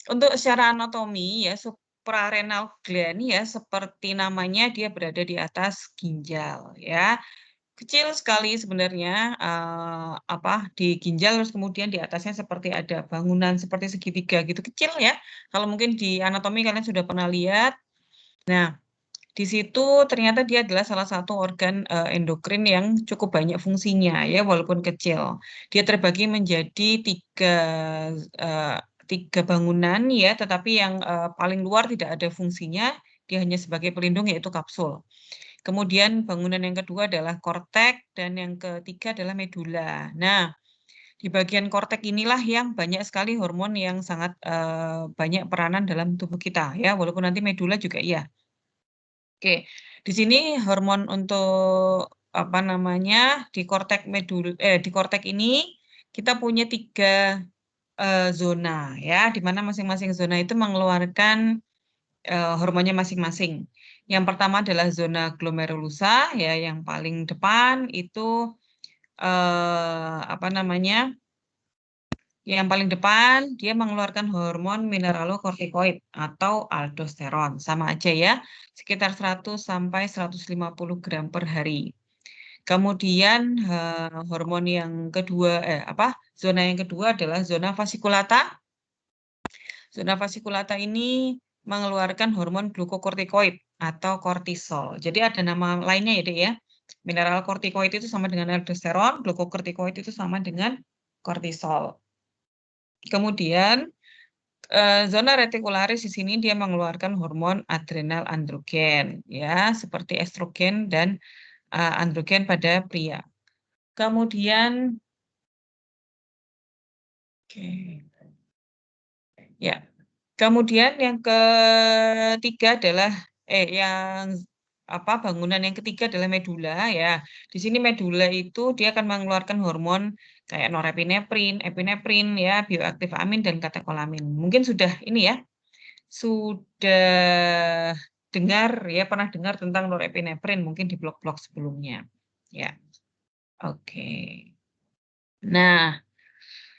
Untuk secara anatomi ya, suprarenal gland ya, seperti namanya dia berada di atas ginjal ya. Kecil sekali sebenarnya, di ginjal terus kemudian di atasnya seperti ada bangunan seperti segitiga gitu, kecil ya. Kalau mungkin di anatomi kalian sudah pernah lihat. Nah, di situ ternyata dia adalah salah satu organ, endokrin yang cukup banyak fungsinya ya, walaupun kecil. Dia terbagi menjadi 3, 3 bangunan ya, tetapi yang, paling luar tidak ada fungsinya, dia hanya sebagai pelindung yaitu kapsul. Kemudian bangunan yang kedua adalah kortek dan yang ketiga adalah medula. Nah, di bagian kortek inilah yang banyak sekali hormon yang sangat, banyak peranan dalam tubuh kita ya, walaupun nanti medula juga iya. Oke, di sini hormon untuk, di kortek ini kita punya 3, zona ya, di mana masing-masing zona itu mengeluarkan, hormonnya masing-masing. Yang pertama adalah zona glomerulosa ya, yang paling depan itu, yang paling depan dia mengeluarkan hormon mineralokortikoid atau aldosteron, sama aja ya, sekitar 100 sampai 150 gram per hari. Kemudian, hormon yang kedua zona yang kedua adalah zona fasciculata. Zona fasciculata ini mengeluarkan hormon glukokortikoid atau kortisol. Jadi ada nama lainnya ya, Dek, ya. Mineral kortikoid itu sama dengan aldosteron, glukokortikoid itu sama dengan kortisol. Kemudian, zona retikularis di sini dia mengeluarkan hormon adrenal androgen ya, seperti estrogen dan, androgen pada pria. Kemudian oke, ya. Kemudian yang ketiga adalah bangunan yang ketiga adalah medula ya. Di sini medula itu dia akan mengeluarkan hormon kayak norepinefrin, epinefrin ya, bioaktif amin dan katekolamin. Mungkin sudah ini ya, sudah dengar ya, pernah dengar tentang norepinefrin mungkin di blog-blog sebelumnya. Ya, oke. Nah,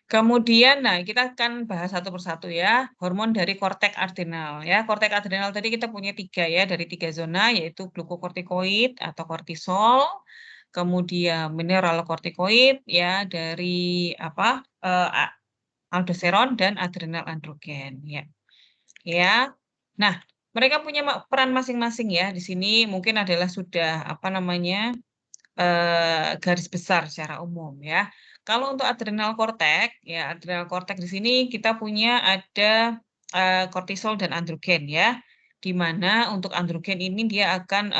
kemudian, kita akan bahas satu persatu ya, hormon dari kortek adrenal ya. Kortek adrenal tadi kita punya 3 ya, dari 3 zona yaitu glukokortikoid atau kortisol, kemudian mineralokortikoid ya dari aldosteron dan adrenal androgen ya. Ya. Nah, mereka punya peran masing-masing ya. Di sini mungkin adalah sudah garis besar secara umum ya. Kalau untuk adrenal kortek, ya adrenal kortek di sini kita punya ada, kortisol dan androgen ya, di mana untuk androgen ini dia akan,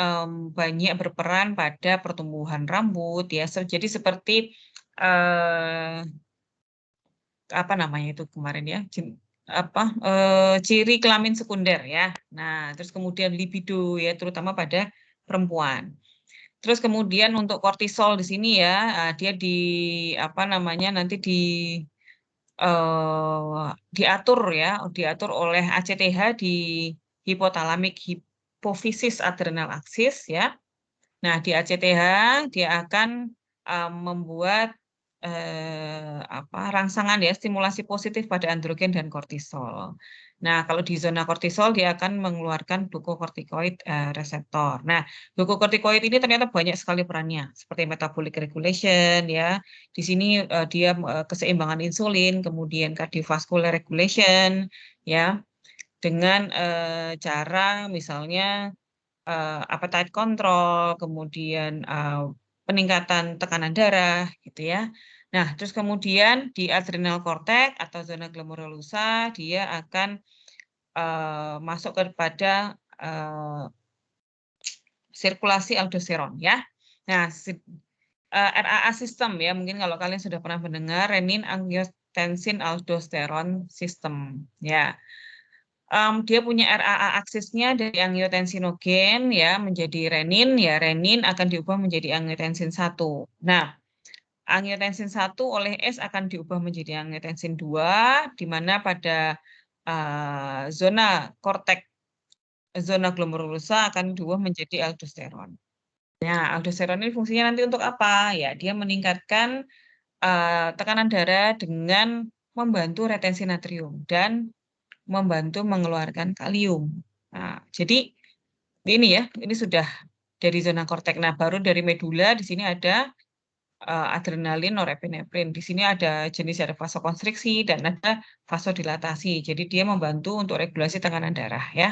banyak berperan pada pertumbuhan rambut ya, jadi seperti, eee, apa namanya itu kemarin ya, ciri kelamin sekunder ya. Nah, terus kemudian libido ya, terutama pada perempuan. Terus kemudian untuk kortisol di sini ya, dia nanti diatur oleh ACTH di hypothalamic hypophysis adrenal axis ya. Nah, di ACTH dia akan, membuat, rangsangan ya, stimulasi positif pada androgen dan kortisol. Nah, kalau di zona kortisol dia akan mengeluarkan glukokortikoid, reseptor. Nah, glukokortikoid ini ternyata banyak sekali perannya, seperti metabolic regulation ya, di sini, dia, keseimbangan insulin, kemudian cardiovascular regulation ya, dengan, cara misalnya appetite control, kemudian, peningkatan tekanan darah gitu ya. Nah, terus kemudian di adrenal cortex atau zona glomerulosa dia akan, masuk kepada, sirkulasi aldosteron ya. Nah, RAA system ya, mungkin kalau kalian sudah pernah mendengar renin angiotensin aldosteron system ya. Dia punya RAA aksesnya dari angiotensinogen ya menjadi renin, ya renin akan diubah menjadi angiotensin 1. Nah, angiotensin 1 oleh S akan diubah menjadi angiotensin 2, di mana pada, zona korteks, zona glomerulosa akan diubah menjadi aldosteron. Nah, aldosteron ini fungsinya nanti untuk apa? Ya, dia meningkatkan, tekanan darah dengan membantu retensi natrium dan membantu mengeluarkan kalium. Nah, jadi ini ya, ini sudah dari zona korteks. Nah, baru dari medula di sini ada adrenalin, norepinefrin. Di sini ada jenis ada vasokonstriksi dan ada vasodilatasi. Jadi dia membantu untuk regulasi tekanan darah ya.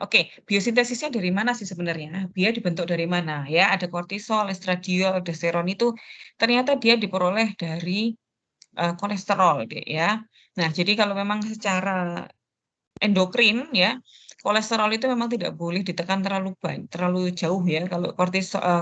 Oke, biosintesisnya dari mana sih sebenarnya? Dia dibentuk dari mana? Ya, ada kortisol, estradiol, aldosteron itu ternyata dia diperoleh dari kolesterol deh ya. Nah, jadi kalau memang secara endokrin ya, kolesterol itu memang tidak boleh ditekan terlalu jauh ya. Kalau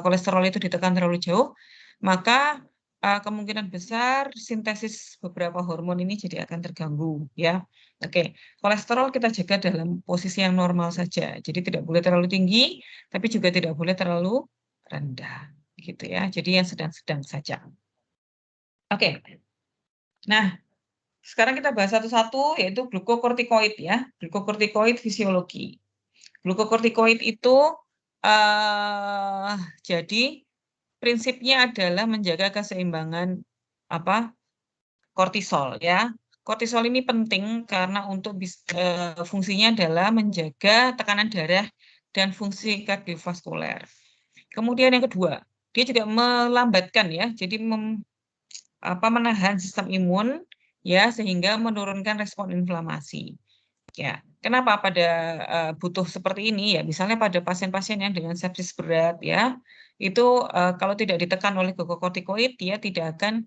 kolesterol itu ditekan terlalu jauh, maka, kemungkinan besar sintesis beberapa hormon ini jadi akan terganggu ya. Oke, kolesterol kita jaga dalam posisi yang normal saja. Jadi tidak boleh terlalu tinggi, tapi juga tidak boleh terlalu rendah, gitu ya. Jadi yang sedang-sedang saja. Oke, nah sekarang kita bahas satu-satu yaitu glukokortikoid ya, glukokortikoid fisiologi. Glukokortikoid itu, eee, jadi prinsipnya adalah menjaga keseimbangan apa, kortisol ya. Kortisol ini penting karena fungsinya adalah menjaga tekanan darah dan fungsi kardiovaskuler. Kemudian yang kedua, dia juga melambatkan ya, jadi menahan sistem imun ya, sehingga menurunkan respon inflamasi. Ya, kenapa butuh seperti ini ya, misalnya pada pasien-pasien yang dengan sepsis berat ya, itu, kalau tidak ditekan oleh glukokortikoid dia tidak akan,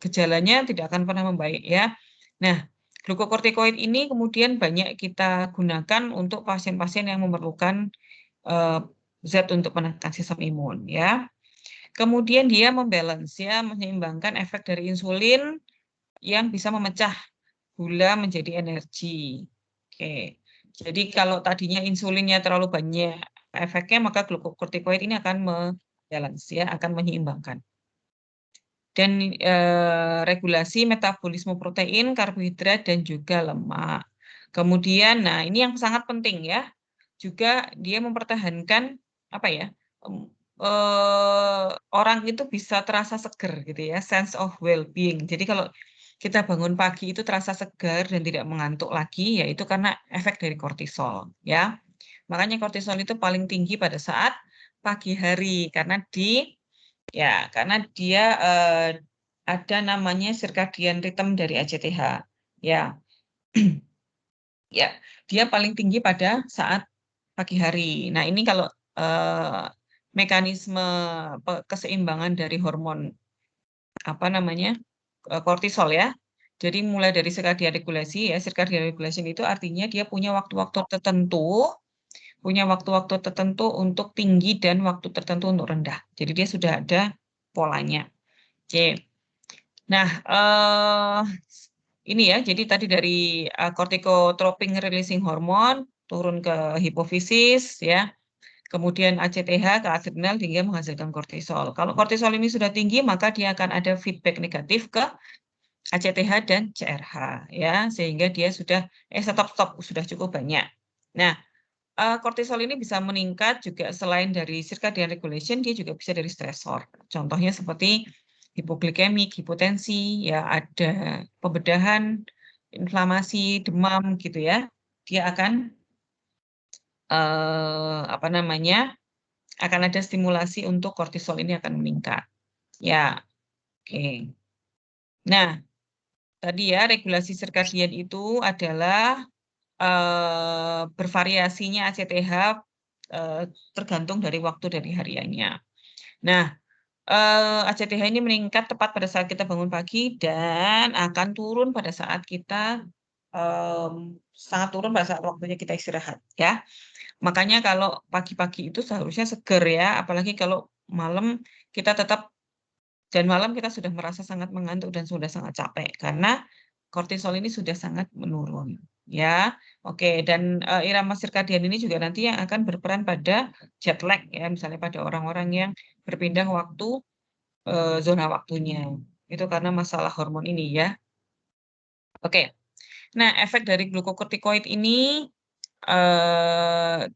gejalanya tidak akan pernah membaik ya. Nah, glukokortikoid ini kemudian banyak kita gunakan untuk pasien-pasien yang memerlukan, eee, zat untuk menekan sistem imun ya. Kemudian dia ya, menyeimbangkan efek dari insulin yang bisa memecah gula menjadi energi. Oke. Jadi kalau tadinya insulinnya terlalu banyak efeknya, maka glukokortikoid ini akan ya, akan menyeimbangkan. Dan, regulasi metabolisme protein, karbohidrat, dan juga lemak. Kemudian, nah ini yang sangat penting ya, juga dia mempertahankan, apa ya, mmm, orang itu bisa terasa seger gitu ya, sense of well-being. Jadi kalau kita bangun pagi itu terasa segar dan tidak mengantuk lagi, ya itu karena efek dari kortisol, ya. Makanya kortisol itu paling tinggi pada saat pagi hari, karena dia, ada namanya circadian rhythm dari ACTH, ya. Ya, dia paling tinggi pada saat pagi hari. Nah, ini kalau, eee, mekanisme keseimbangan dari hormon, apa namanya, kortisol ya. Jadi mulai dari circadian regulasi ya, circadian regulation itu artinya dia punya waktu-waktu tertentu untuk tinggi dan waktu tertentu untuk rendah. Jadi dia sudah ada polanya. Oke. Nah, ini ya, jadi tadi dari, corticotropin releasing hormone turun ke hipofisis ya, kemudian ACTH ke adrenal hingga menghasilkan kortisol. Kalau kortisol ini sudah tinggi, maka dia akan ada feedback negatif ke ACTH dan CRH ya, sehingga dia stop stop, sudah cukup banyak. Nah, kortisol ini bisa meningkat juga selain dari circadian regulation, dia juga bisa dari stresor. Contohnya seperti hipoglikemik, hipotensi, ya ada pembedahan, inflamasi, demam gitu ya. Dia akan, apa namanya, akan ada stimulasi untuk kortisol ini akan meningkat. Ya, oke. Nah, tadi ya regulasi sirkadian itu adalah, bervariasinya ACTH, tergantung dari waktu dari hariannya. Nah, ACTH ini meningkat tepat pada saat kita bangun pagi dan akan turun pada saat kita, sangat turun pada saat waktunya kita istirahat, ya. Makanya kalau pagi-pagi itu seharusnya seger ya, apalagi kalau malam kita tetap dan malam kita sudah merasa sangat mengantuk dan sudah sangat capek, karena kortisol ini sudah sangat menurun, ya. Oke, dan, irama sirkadian ini juga nanti yang akan berperan pada jet lag ya, misalnya pada orang-orang yang berpindah waktu, zona waktunya. Itu karena masalah hormon ini ya. Oke. Nah, efek dari glukokortikoid ini,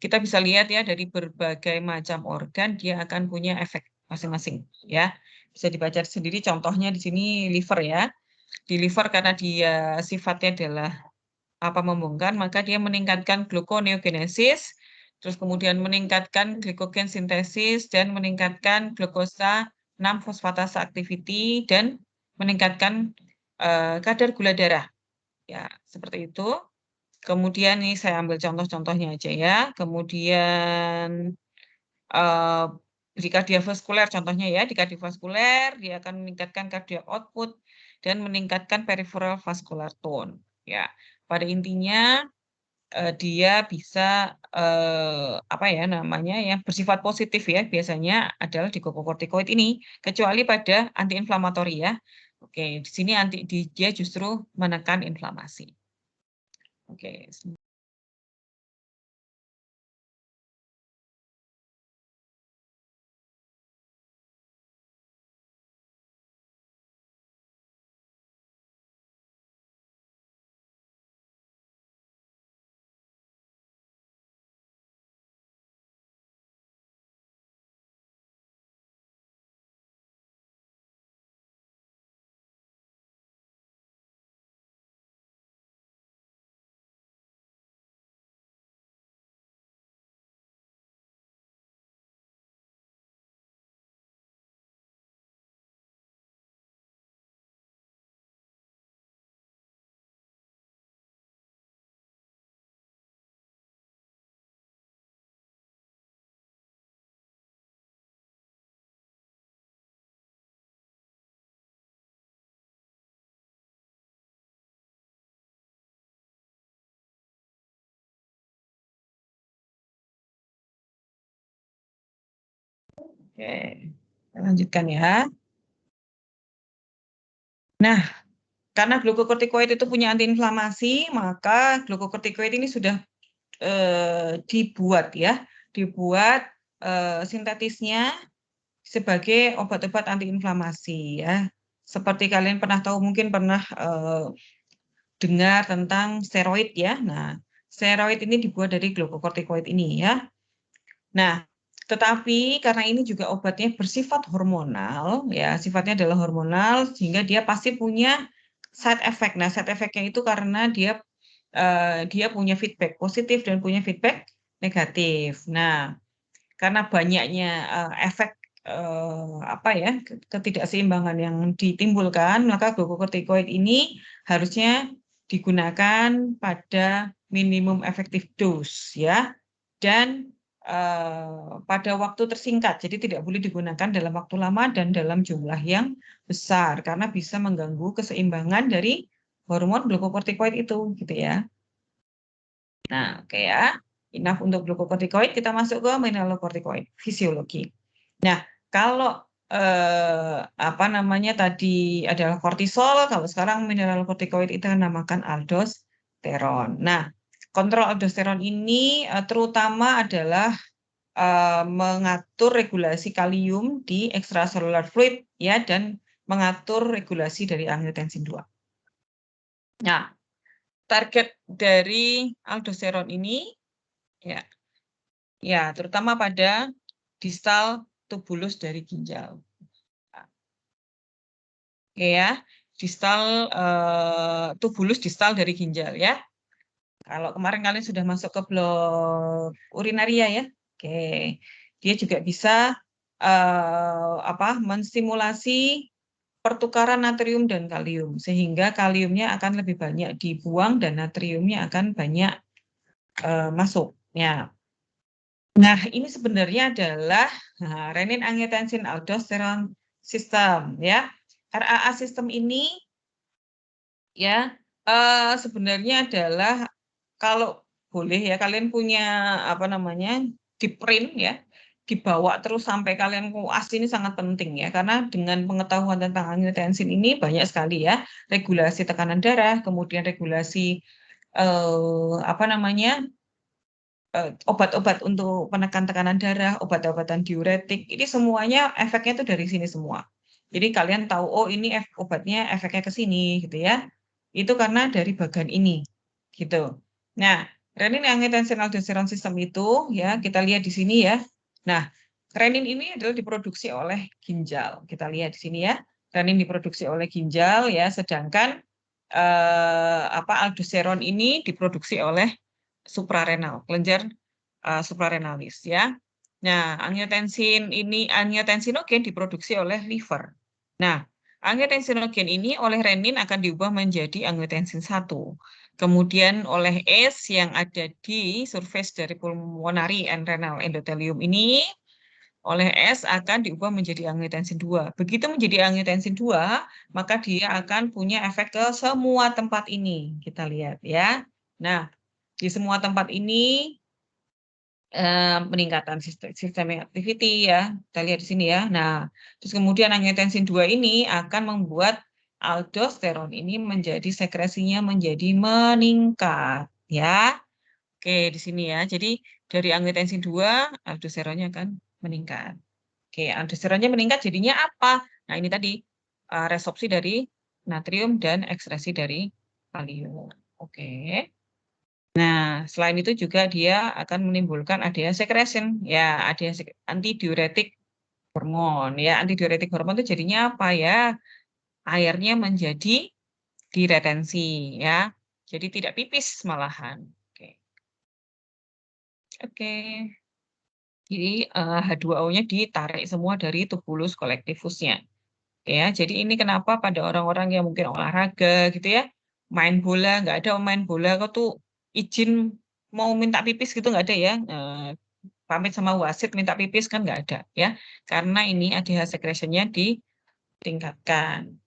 kita bisa lihat ya dari berbagai macam organ dia akan punya efek masing-masing ya. Bisa dibaca sendiri contohnya di sini liver ya. Di liver karena dia sifatnya adalah membongkar, maka dia meningkatkan gluconeogenesis, terus kemudian meningkatkan glikogen sintesis dan meningkatkan glukosa 6 fosfatase activity dan meningkatkan kadar gula darah. Ya, seperti itu. Kemudian ini saya ambil contoh-contohnya aja ya. Kemudian eh, di kardiovaskuler contohnya ya, di kardiovaskuler dia akan meningkatkan cardiac output dan meningkatkan peripheral vascular tone. Ya, pada intinya dia bisa apa ya namanya ya bersifat positif ya biasanya adalah di glukokortikoid ini kecuali pada antiinflamatori ya. Oke, di sini dia justru menekan inflamasi. Oke. Oke, kita lanjutkan ya. Nah, karena glukokortikoid itu punya antiinflamasi, maka glukokortikoid ini sudah dibuat ya, dibuat sintetisnya sebagai obat-obat antiinflamasi ya. Seperti kalian pernah tahu, mungkin pernah dengar tentang steroid ya. Nah, steroid ini dibuat dari glukokortikoid ini ya. Nah, tetapi karena ini juga obatnya bersifat hormonal, ya sifatnya adalah hormonal, sehingga dia pasti punya side effect. Nah, side effect-nya itu karena dia punya feedback positif dan punya feedback negatif. Nah, karena banyaknya efek apa ya ketidakseimbangan yang ditimbulkan, maka glukokortikoid ini harusnya digunakan pada minimum effective dose ya dan pada waktu tersingkat. Jadi tidak boleh digunakan dalam waktu lama dan dalam jumlah yang besar karena bisa mengganggu keseimbangan dari hormon glukokortikoid itu gitu ya. Nah, oke ya. Enough untuk glukokortikoid, kita masuk ke mineralokortikoid, fisiologi. Nah, kalau apa namanya tadi adalah kortisol, kalau sekarang mineralokortikoid itu namakan aldosteron. Nah, kontrol aldosteron ini terutama adalah mengatur regulasi kalium di extracellular fluid ya dan mengatur regulasi dari angiotensin 2. Nah, target dari aldosteron ini ya terutama pada distal tubulus dari ginjal. Oke ya, distal tubulus distal dari ginjal ya. Kalau kemarin kalian sudah masuk ke blok urinaria ya. Oke. Dia juga bisa menstimulasi pertukaran natrium dan kalium sehingga kaliumnya akan lebih banyak dibuang dan natriumnya akan banyak masuk. Ya. Nah, ini sebenarnya adalah renin-angiotensin-aldosteron system ya. RAA system ini ya sebenarnya adalah kalau boleh ya kalian punya apa namanya di print ya dibawa terus sampai kalian puas ini sangat penting ya karena dengan pengetahuan tentang angiotensin ini banyak sekali ya regulasi tekanan darah kemudian regulasi apa namanya obat-obat untuk penekan tekanan darah, obat-obatan diuretik, ini semuanya efeknya itu dari sini semua. Jadi kalian tahu, oh ini obatnya efeknya ke sini, gitu ya. Itu karena dari bagian ini, gitu. Nah, renin-angiotensin-aldosteron sistem itu, ya kita lihat di sini ya. Nah, renin ini adalah diproduksi oleh ginjal. Kita lihat di sini ya. Renin diproduksi oleh ginjal, ya. Sedangkan aldosteron ini diproduksi oleh suprarenal, kelenjar suprarenalis ya. Nah, angiotensinogen diproduksi oleh liver. Nah, angiotensinogen ini oleh renin akan diubah menjadi angiotensin 1. Kemudian oleh ACE yang ada di surface dari pulmonary and renal endothelium ini, oleh S akan diubah menjadi angiotensin 2. Begitu menjadi angiotensin 2, maka dia akan punya efek ke semua tempat ini. Kita lihat ya. Nah, di semua tempat ini peningkatan sistemic activity ya, kita lihat di sini ya. Nah, terus kemudian angiotensin 2 ini akan membuat aldosteron ini menjadi sekresinya menjadi meningkat ya. Oke, di sini ya. Jadi dari angiotensin 2 aldosteronnya akan meningkat. Oke, aldosteronnya meningkat jadinya apa? Nah, ini tadi resorpsi dari natrium dan ekskresi dari kalium. Oke. Nah, selain itu juga dia akan menimbulkan adanya secretion, ya, adanya antidiuretik hormon, ya. Antidiuretik hormon itu jadinya apa ya? Airnya menjadi diretensi, ya. Jadi tidak pipis malahan. Oke. Oke. Jadi H2O-nya ditarik semua dari tubulus kolektifusnya. Ya, jadi ini kenapa pada orang-orang yang mungkin olahraga gitu ya, main bola, nggak ada main bola kok tuh izin mau minta pipis gitu nggak ada ya, pamit sama wasit minta pipis kan nggak ada ya, karena ini ADH secretion-nya ditingkatkan.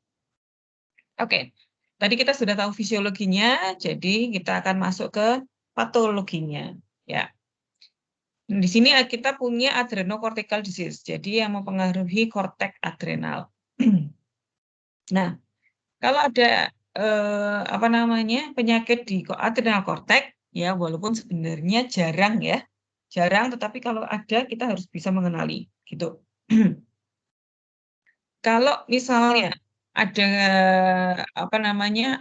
Oke, tadi kita sudah tahu fisiologinya, jadi kita akan masuk ke patologinya, ya. Di sini kita punya adrenocortical disease, jadi yang mempengaruhi korteks adrenal. Nah, kalau ada, penyakit di adrenal cortex, ya walaupun sebenarnya jarang ya, jarang tetapi kalau ada kita harus bisa mengenali, gitu. Kalau misalnya ada,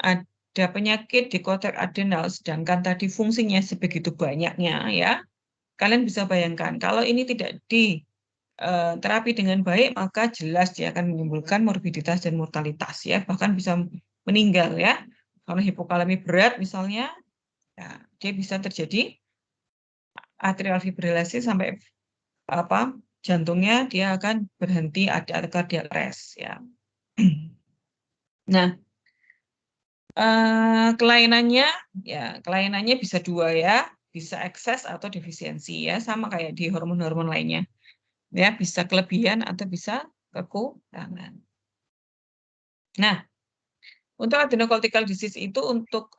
ada penyakit di korteks adrenal sedangkan tadi fungsinya sebegitu banyaknya ya, kalian bisa bayangkan kalau ini tidak di terapi dengan baik, maka jelas dia akan menimbulkan morbiditas dan mortalitas ya, bahkan bisa meninggal ya. Kalau hipokalemi berat misalnya, ya, dia bisa terjadi atrial fibrilasi sampai jantungnya dia akan berhenti, ada cardiac arrest ya. Nah, kelainannya bisa dua ya, bisa ekses atau defisiensi ya, sama kayak di hormon-hormon lainnya. Ya, bisa kelebihan atau bisa kekurangan. Nah, untuk adenocortical disease itu untuk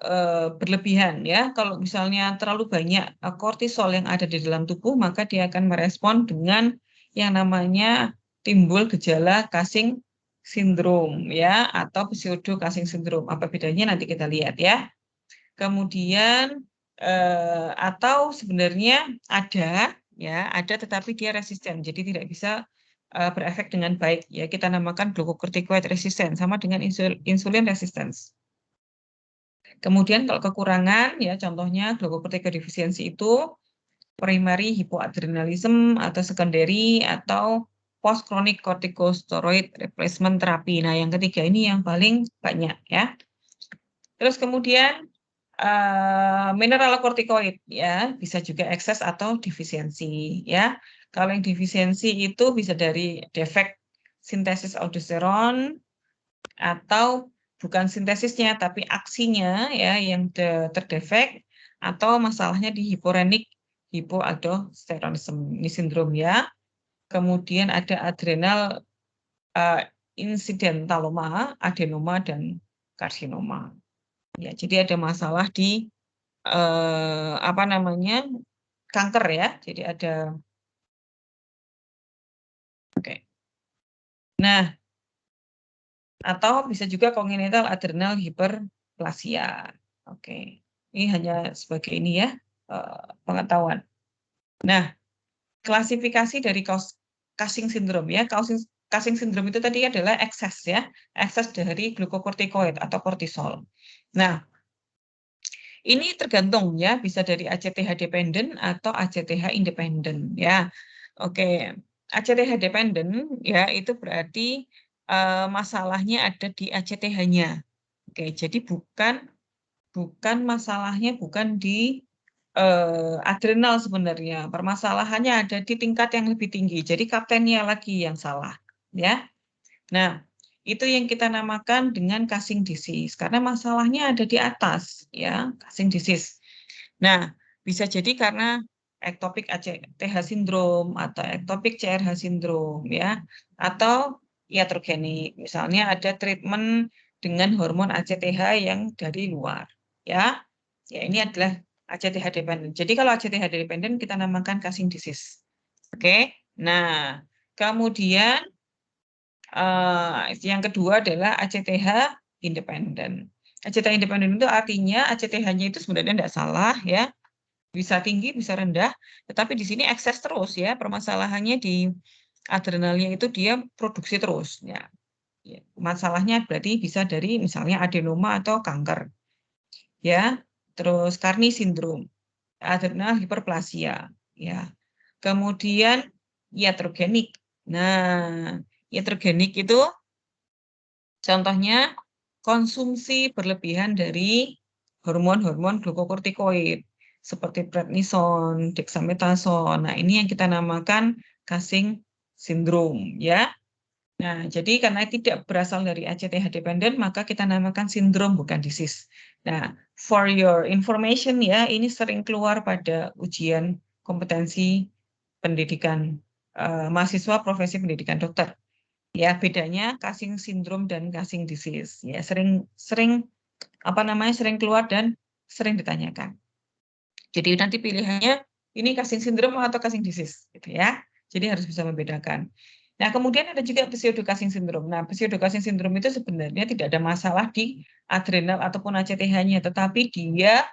berlebihan ya, kalau misalnya terlalu banyak kortisol yang ada di dalam tubuh, maka dia akan merespon dengan yang namanya timbul gejala Cushing syndrome ya, atau pseudo Cushing syndrome. Apa bedanya nanti kita lihat ya. Kemudian atau sebenarnya ada tetapi dia resisten, jadi tidak bisa berefek dengan baik ya, kita namakan glucocorticoid resistant sama dengan insulin resistance. Kemudian kalau kekurangan ya contohnya glucocorticoid deficiency itu primary hypoadrenalism atau secondary atau post chronic corticosteroid replacement therapy. Nah, yang ketiga ini yang paling banyak ya. Terus kemudian mineralokortikoid ya, bisa juga ekses atau defisiensi ya. Kalau yang defisiensi itu bisa dari defek sintesis aldosteron atau bukan sintesisnya tapi aksinya ya yang terdefek, atau masalahnya di hiporenik hipoaldosteronism ini sindrom ya. Kemudian ada adrenal incidentaloma, adenoma dan karsinoma. Ya, jadi ada masalah di kanker ya. Jadi ada oke. Nah, atau bisa juga congenital adrenal hyperplasia. Oke. Ini hanya sebagai ini ya, pengetahuan. Nah, klasifikasi dari Cushing syndrome ya. Cushing syndrome itu tadi adalah ekses ya, ekses dari glukokortikoid atau kortisol. Nah, ini tergantung ya, bisa dari ACTH dependent atau ACTH independent ya. Oke, ACTH dependent ya itu berarti masalahnya ada di ACTH-nya. Oke, jadi bukan masalahnya bukan di, adrenal sebenarnya, permasalahannya ada di tingkat yang lebih tinggi. Jadi kaptennya lagi yang salah, ya. Nah, itu yang kita namakan dengan casing disease, karena masalahnya ada di atas, ya, casing disease. Nah, bisa jadi karena ectopic ACTH syndrome atau ectopic CRH syndrome ya, atau iatrogenik. Misalnya ada treatment dengan hormon ACTH yang dari luar ya. Ya ini adalah ACTH dependent. Jadi kalau ACTH dependent kita namakan casing disease. Oke. Nah, kemudian yang kedua adalah ACTH independent. ACTH independent itu artinya ACTH-nya itu sebenarnya tidak salah ya, bisa tinggi, bisa rendah, tetapi di sini ekses terus ya, permasalahannya di adrenalnya itu dia produksi terus, ya. Masalahnya berarti bisa dari misalnya adenoma atau kanker, ya. Terus Carney syndrome, adrenal hiperplasia, ya. Kemudian iatrogenik. Nah, iatrogenik itu contohnya konsumsi berlebihan dari hormon-hormon glukokortikoid seperti prednison, dexamethasone. Nah, ini yang kita namakan casing syndrome ya. Nah, jadi karena tidak berasal dari ACTH dependent, maka kita namakan sindrom bukan disease. Nah, for your information ya, ini sering keluar pada ujian kompetensi pendidikan mahasiswa profesi pendidikan dokter. Ya, bedanya casing syndrome dan casing disease. Ya, sering keluar dan sering ditanyakan. Jadi nanti pilihannya ini casing syndrome atau casing disease gitu ya. Jadi harus bisa membedakan. Nah, kemudian ada juga pseudocasing syndrome. Nah, pseudocasing syndrome itu sebenarnya tidak ada masalah di adrenal ataupun ACTH-nya, tetapi dia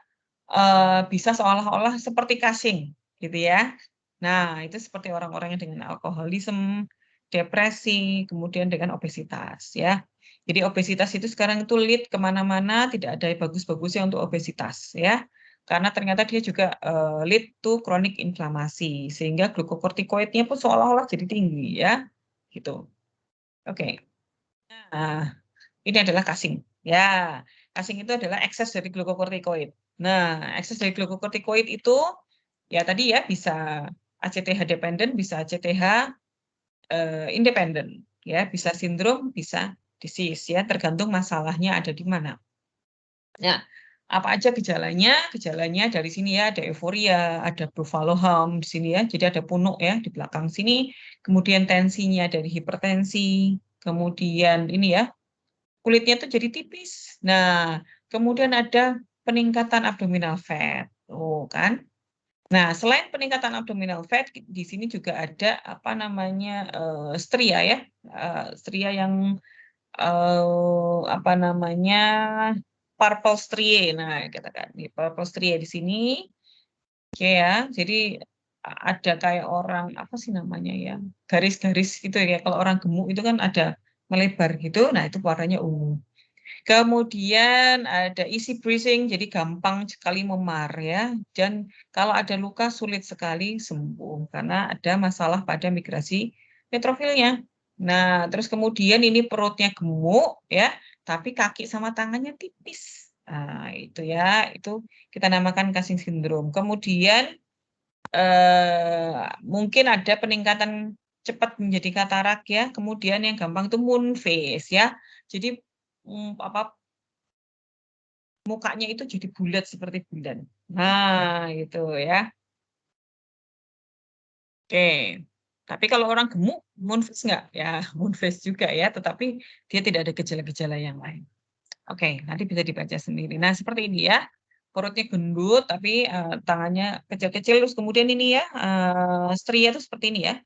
bisa seolah-olah seperti casing gitu ya. Nah, itu seperti orang-orang yang dengan alkoholisme, depresi, kemudian dengan obesitas ya. Jadi obesitas itu sekarang itu lead kemana-mana, tidak ada bagus-bagusnya untuk obesitas ya. Karena ternyata dia juga lead to chronic inflamasi, sehingga glukokortikoidnya pun seolah-olah jadi tinggi ya, gitu. Oke. Nah, ini adalah casing. Ya, casing itu adalah ekses dari glukokortikoid. Nah, ekses dari glukokortikoid itu ya tadi ya bisa ACTH dependent, bisa ACTH independent, ya bisa sindrom, bisa disease ya, tergantung masalahnya ada di mana. Nah, apa aja gejalanya? Gejalanya dari sini ya, ada euforia, ada buffalo hum di sini ya, jadi ada punuk ya di belakang sini, kemudian tensinya dari hipertensi, kemudian ini ya, kulitnya tuh jadi tipis. Nah, kemudian ada peningkatan abdominal fat, tuh kan. Nah, selain peningkatan abdominal fat, di sini juga ada apa namanya stria ya, stria yang apa namanya purple striae. Nah, katakan nih purple striae di sini, oke ya. Jadi ada kayak orang apa sih namanya ya, garis-garis gitu ya. Kalau orang gemuk itu kan ada melebar gitu. Nah, itu warnanya ungu. Kemudian ada easy bruising, jadi gampang sekali memar ya. Dan kalau ada luka sulit sekali sembuh karena ada masalah pada migrasi neutrofilnya. Nah, terus kemudian ini perutnya gemuk ya, tapi kaki sama tangannya tipis. Nah, itu ya, itu kita namakan casing syndrome. Kemudian mungkin ada peningkatan cepat menjadi katarak ya. Kemudian yang gampang itu moon face ya. Jadi apa mukanya itu jadi bulat seperti bulan. Nah, itu ya. Oke. Tapi kalau orang gemuk, moon face enggak? Ya, moon face juga ya, tetapi dia tidak ada gejala-gejala yang lain. Oke, nanti bisa dibaca sendiri. Nah, seperti ini ya. Perutnya gendut, tapi tangannya kecil-kecil, terus kemudian ini ya, stria itu seperti ini ya.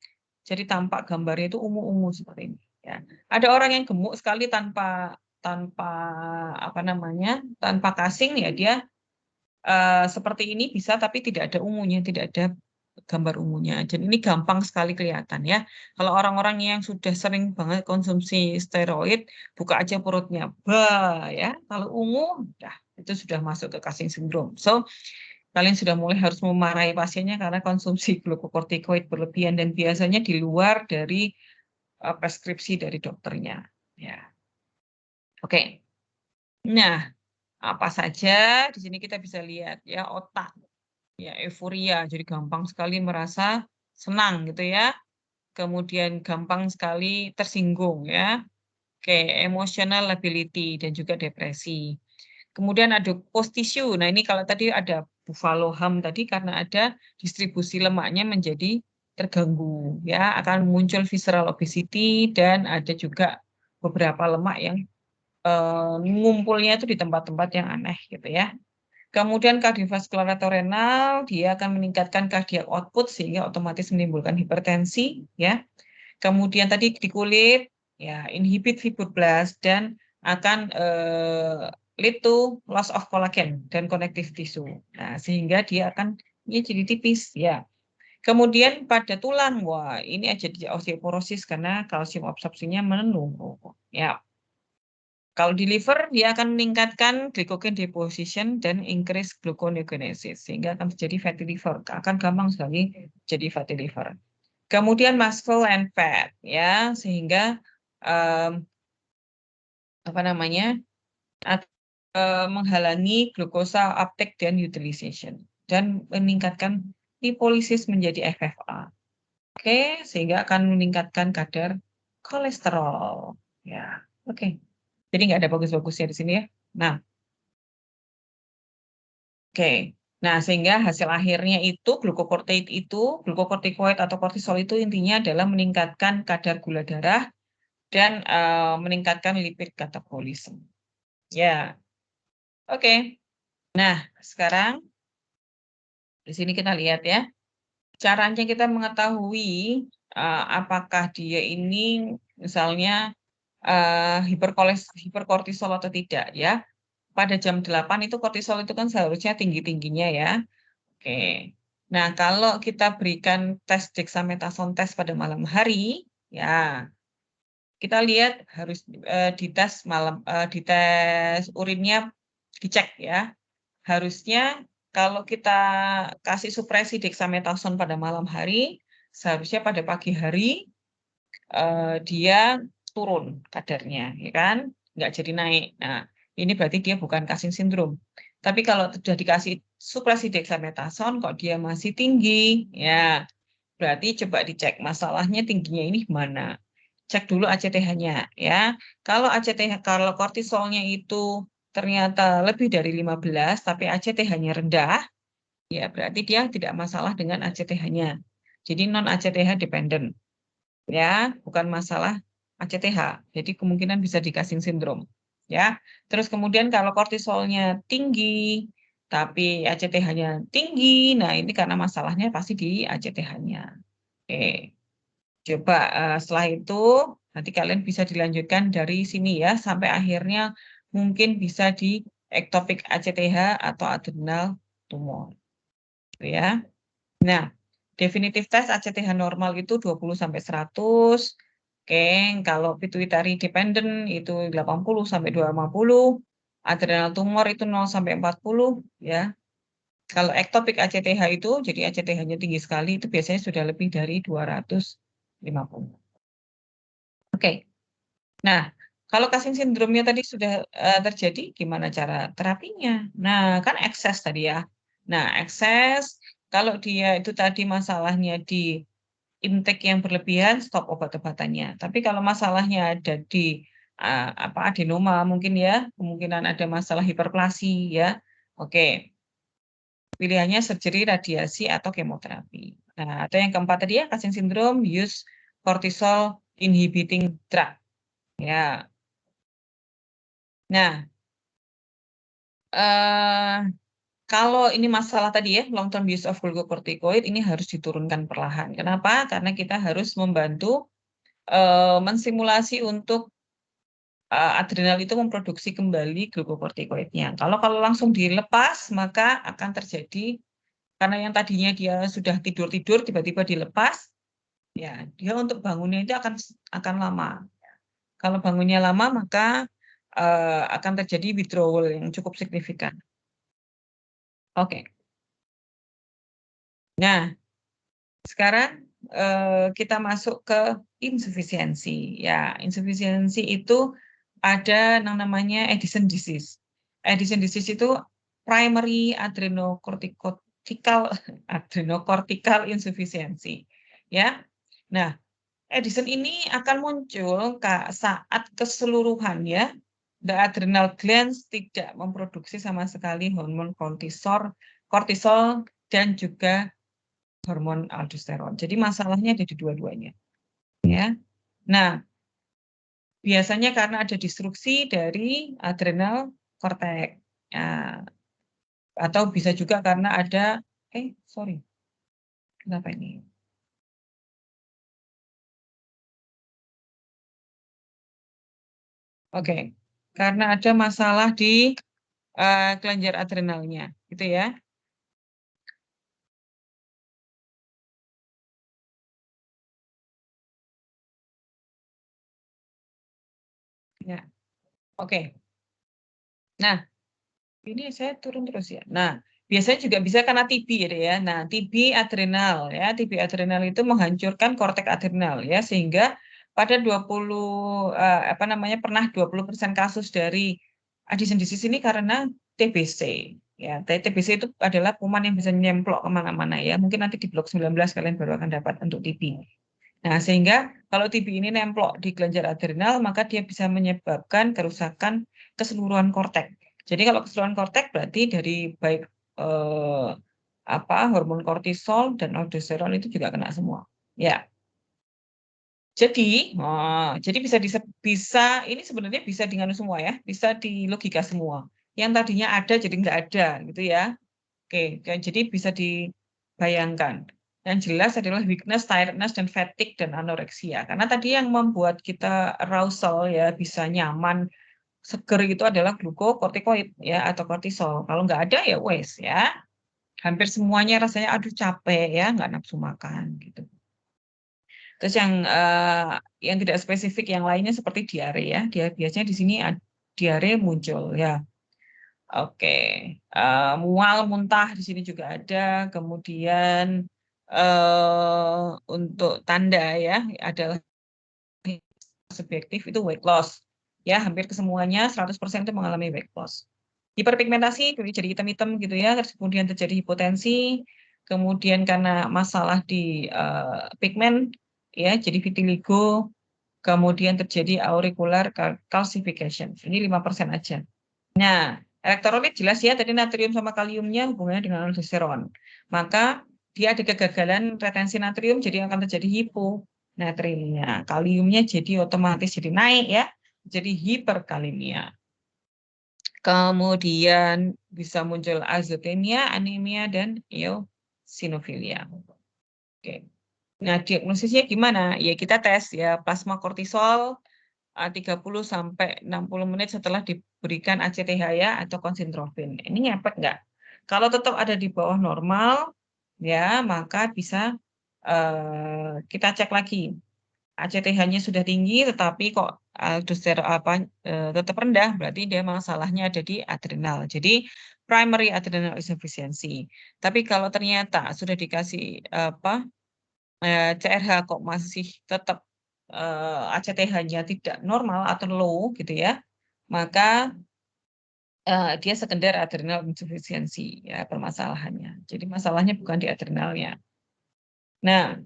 Jadi tampak gambarnya itu ungu-ungu seperti ini. Ya. Ada orang yang gemuk sekali tanpa tanpa apa namanya, tanpa casing ya dia seperti ini bisa, tapi tidak ada ungunya, tidak ada gambar ungunya. Dan ini gampang sekali kelihatan ya. Kalau orang-orang yang sudah sering banget konsumsi steroid, buka aja perutnya, bah ya. Kalau ungu, dah itu sudah masuk ke casing syndrome. So, kalian sudah mulai harus memarahi pasiennya karena konsumsi glukokortikoid berlebihan dan biasanya di luar dari preskripsi dari dokternya. Ya, oke. Nah, apa saja di sini kita bisa lihat ya, otak, ya euforia, jadi gampang sekali merasa senang gitu ya, kemudian gampang sekali tersinggung ya, oke, emotional lability dan juga depresi. Kemudian ada post tissue. Nah, ini kalau tadi ada buffalo hum tadi karena ada distribusi lemaknya menjadi terganggu ya, akan muncul visceral obesity dan ada juga beberapa lemak yang ngumpulnya itu di tempat-tempat yang aneh gitu ya. Kemudian kardiovaskular atau renal, dia akan meningkatkan cardiac output sehingga otomatis menimbulkan hipertensi ya. Kemudian tadi di kulit, ya inhibit fibroblast dan akan, lead to loss of collagen dan connective tissue. Nah, sehingga dia akan ya jadi tipis ya. Kemudian pada tulang, wah ini jadi osteoporosis karena kalsium absorpsinya menurun ya. Kalau di liver, dia akan meningkatkan glycogen deposition dan increase gluconeogenesis, sehingga akan terjadi fatty liver, akan gampang sekali jadi fatty liver. Kemudian muscle and fat, ya, sehingga apa namanya, menghalangi glukosa uptake dan utilization, dan meningkatkan lipolisis menjadi FFA. Oke, sehingga akan meningkatkan kadar kolesterol. Ya, oke. Jadi nggak ada bagus-bagusnya di sini ya. Nah, oke. Nah, sehingga hasil akhirnya itu glukokortikoid atau kortisol itu intinya adalah meningkatkan kadar gula darah dan meningkatkan lipid katabolisme. Ya, oke. Nah, sekarang di sini kita lihat ya, caranya kita mengetahui apakah dia ini misalnya hiperkortisol atau tidak ya. Pada jam 8 itu kortisol itu kan seharusnya tinggi-tingginya ya. Oke. Nah, kalau kita berikan tes dexamethasone tes pada malam hari, ya kita lihat harus dites malam, dites urinnya dicek ya. Harusnya kalau kita kasih supresi dexamethasone pada malam hari, seharusnya pada pagi hari dia turun kadarnya, ya kan? Nggak jadi naik. Nah, ini berarti dia bukan Cushing syndrome. Tapi kalau sudah dikasih supresi dexamethasone kok dia masih tinggi, ya berarti coba dicek masalahnya tingginya ini mana. Cek dulu ACTH-nya ya. Kalau ACTH kalau kortisolnya itu ternyata lebih dari 15 tapi ACTH-nya rendah, ya berarti dia tidak masalah dengan ACTH-nya. Jadi non ACTH dependent. Ya, bukan masalah ACTH. Jadi kemungkinan bisa di Cushing syndrome, ya. Terus kemudian kalau kortisolnya tinggi, tapi ACTH-nya tinggi, nah ini karena masalahnya pasti di ACTH-nya. Oke, coba setelah itu nanti kalian bisa dilanjutkan dari sini ya, sampai akhirnya mungkin bisa di ectopic ACTH atau adrenal tumor, gitu ya. Nah, definitif tes ACTH normal itu 20 sampai 100. Oke, kalau pituitary dependent itu 80 sampai 250. Adrenal tumor itu 0 sampai 40 ya. Kalau ectopic ACTH itu jadi ACTH-nya tinggi sekali itu biasanya sudah lebih dari 250. Oke. Nah, kalau Cushing syndrome-nya tadi sudah terjadi, gimana cara terapinya? Nah, kan ekses tadi ya. Nah, ekses kalau dia itu tadi masalahnya di intake yang berlebihan, stop obat-obatannya. Tapi kalau masalahnya ada di apa adenoma mungkin ya, kemungkinan ada masalah hiperplasi ya. Oke, pilihannya surgery, radiasi atau kemoterapi. Nah, atau yang keempat tadi ya, Cushing syndrome, use cortisol inhibiting drug. Ya. Nah, eh kalau ini masalah tadi ya, long term use of glucocorticoid ini harus diturunkan perlahan. Kenapa? Karena kita harus membantu mensimulasi untuk adrenal itu memproduksi kembali glukokortikoidnya. Kalau kalau langsung dilepas, maka akan terjadi karena yang tadinya dia sudah tidur-tidur tiba-tiba dilepas, ya dia untuk bangunnya itu akan lama. Kalau bangunnya lama, maka akan terjadi withdrawal yang cukup signifikan. Oke. Nah, sekarang kita masuk ke insufisiensi. Ya, insufisiensi itu ada yang namanya Addison disease. Addison disease itu primary adrenocortical adrenocortical insufficiency, ya. Nah, Addison ini akan muncul saat keseluruhan ya, the adrenal glands tidak memproduksi sama sekali hormon kortisol dan juga hormon aldosteron. Jadi masalahnya ada di dua-duanya, ya. Nah, biasanya karena ada disrupsi dari adrenal cortex. Ya, atau bisa juga karena ada sorry. Kenapa ini? Oke. Karena ada masalah di kelenjar adrenalnya, gitu ya. Ya. Oke. Nah, ini saya turun terus ya. Nah, biasanya juga bisa karena TB ya. Nah, TB adrenal ya. TB adrenal itu menghancurkan korteks adrenal ya, sehingga pada 20 apa namanya pernah 20% kasus dari Addison disease ini karena TBC. Ya, TBC itu adalah kuman yang bisa nyemplok kemana-mana ya. Mungkin nanti di blok 19 kalian baru akan dapat untuk TB. Nah, sehingga kalau TB ini nemplok di kelenjar adrenal, maka dia bisa menyebabkan kerusakan keseluruhan korteks. Jadi kalau keseluruhan korteks berarti dari baik eh, hormon kortisol dan aldosteron itu juga kena semua. Ya. Jadi, jadi bisa ini sebenarnya bisa dengan semua ya, bisa di logika semua. Yang tadinya ada jadi nggak ada gitu ya. Oke, jadi bisa dibayangkan. Yang jelas adalah weakness, tiredness, dan fatigue, dan anoreksia. Karena tadi yang membuat kita arousal ya, bisa nyaman, seger itu adalah glukokortikoid ya, atau kortisol. Kalau nggak ada ya wes ya. Hampir semuanya rasanya aduh capek ya, nggak nafsu makan gitu. Terus yang tidak spesifik yang lainnya seperti diare ya. Dia biasanya di sini diare muncul ya. Oke, mual, muntah di sini juga ada. Kemudian untuk tanda ya adalah subjektif itu weight loss. Ya, hampir kesemuanya 100% itu mengalami weight loss. Hiperpigmentasi jadi hitam-hitam gitu ya, terus kemudian terjadi hipotensi, kemudian karena masalah di pigmen ya, jadi vitiligo, kemudian terjadi auricular calcification. Ini 5% aja. Nah, elektrolit jelas ya, tadi natrium sama kaliumnya hubungannya dengan aldosteron. Maka dia ada kegagalan retensi natrium, jadi akan terjadi hiponatremia. Kaliumnya jadi otomatis jadi naik ya, jadi hiperkalemia. Kemudian bisa muncul azotemia, anemia, dan eosinofilia. Oke. Nah, diagnosisnya gimana? Ya kita tes ya plasma kortisol 30 sampai 60 menit setelah diberikan ACTH ya atau konsentrofin. Ini ngepek nggak? Kalau tetap ada di bawah normal, ya maka bisa kita cek lagi. ACTH-nya sudah tinggi, tetapi kok tetap rendah, berarti dia masalahnya ada di adrenal. Jadi primary adrenal insufficiency. Tapi kalau ternyata sudah dikasih CRH kok masih tetap ACTH-nya tidak normal atau low gitu ya, maka dia sekunder adrenal insufficiency ya permasalahannya. Jadi masalahnya bukan di adrenalnya. Nah,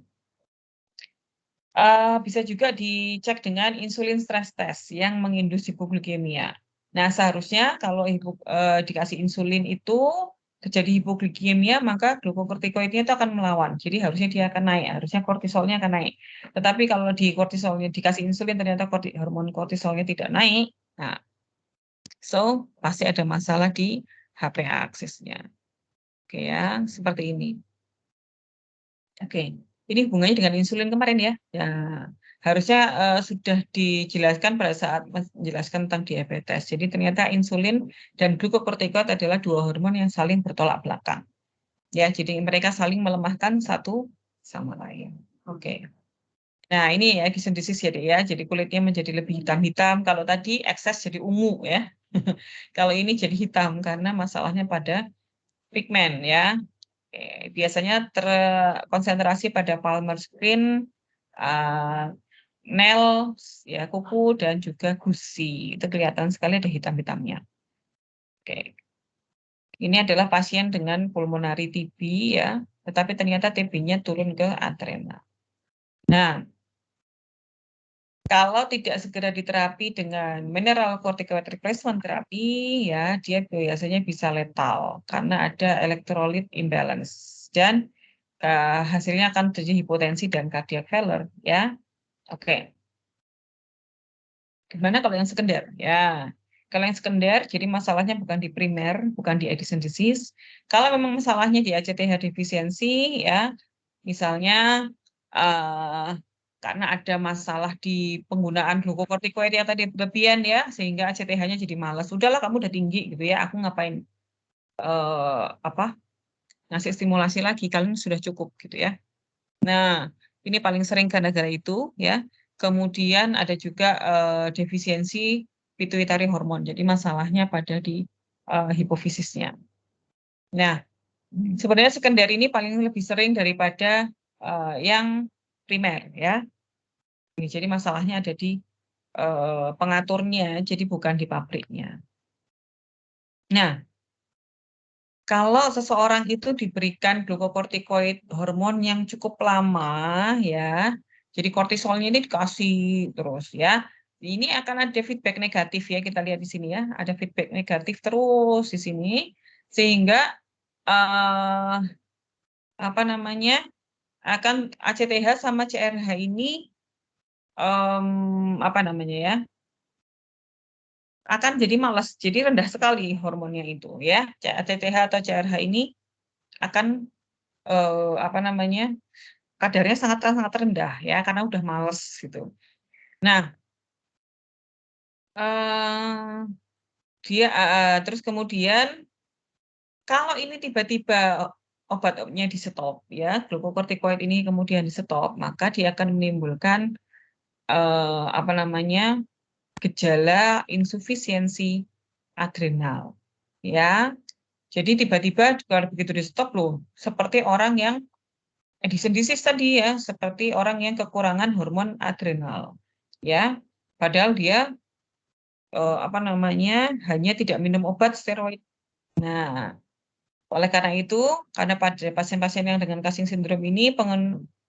bisa juga dicek dengan insulin stress test yang mengindus hipoglikemia. Nah, seharusnya kalau dikasih insulin itu terjadi hipoglikemia, maka glukokortikoidnya itu akan melawan. Jadi harusnya dia akan naik, harusnya kortisolnya akan naik. Tetapi kalau di kortisolnya dikasih insulin ternyata hormon kortisolnya tidak naik, nah, pasti ada masalah di HPA aksesnya. Oke ya, seperti ini. Oke, ini hubungannya dengan insulin kemarin ya. Ya, harusnya sudah dijelaskan pada saat menjelaskan tentang diabetes. Jadi ternyata insulin dan glukokortikoid adalah dua hormon yang saling bertolak belakang. Ya, jadi mereka saling melemahkan satu sama lain. Oke. Nah, ini ya Addison disease ya, Dek, ya. Jadi kulitnya menjadi lebih hitam-hitam. Kalau tadi ekses jadi ungu ya. Kalau ini jadi hitam karena masalahnya pada pigmen ya. Biasanya terkonsentrasi pada Palmer screen, nail, ya kuku dan juga gusi. Itu kelihatan sekali ada hitam-hitamnya. Oke. Ini adalah pasien dengan pulmonari TB ya, tetapi ternyata TB-nya turun ke adrenal. Nah, kalau tidak segera diterapi dengan mineral corticoid replacement therapy, ya dia biasanya bisa letal karena ada electrolyte imbalance dan hasilnya akan terjadi hipotensi dan cardiac failure ya. Oke. Gimana kalau yang sekunder? Ya, kalau yang sekunder, jadi masalahnya bukan di primer, bukan di Addison disease. Kalau memang masalahnya di ACTH defisiensi, ya, misalnya eh, karena ada masalah di penggunaan glukokortikoid yang tadi berlebihan ya, sehingga ACTH-nya jadi males. Udahlah, kamu udah tinggi gitu ya, aku ngapain apa ngasih stimulasi lagi, kalian sudah cukup gitu ya. Nah, ini paling sering gara-gara itu ya. Kemudian ada juga defisiensi pituitari hormon. Jadi masalahnya pada di hipofisisnya. Nah, sebenarnya sekunder ini paling lebih sering daripada yang primer ya. Jadi masalahnya ada di pengaturnya, jadi bukan di pabriknya. Nah, kalau seseorang itu diberikan glukokortikoid hormon yang cukup lama, ya, jadi kortisolnya ini dikasih terus, ya, ini akan ada feedback negatif ya, kita lihat di sini ya, ada feedback negatif terus di sini, sehingga eh, apa namanya akan ACTH sama CRH ini apa namanya ya, akan jadi malas, jadi rendah sekali hormonnya itu ya, ACTH atau CRH ini akan apa namanya kadarnya sangat sangat rendah ya karena udah males gitu. Nah, eh, dia terus kemudian kalau ini tiba-tiba obatnya di stop ya, glukokortikoid ini kemudian di stop, maka dia akan menimbulkan apa namanya gejala insufisiensi adrenal ya. Jadi tiba-tiba kalau begitu di stop loh, seperti orang yang Addison disease tadi ya, seperti orang yang kekurangan hormon adrenal. Ya, padahal dia apa namanya hanya tidak minum obat steroid. Nah, oleh karena itu, karena pada pasien-pasien yang dengan Cushing syndrome ini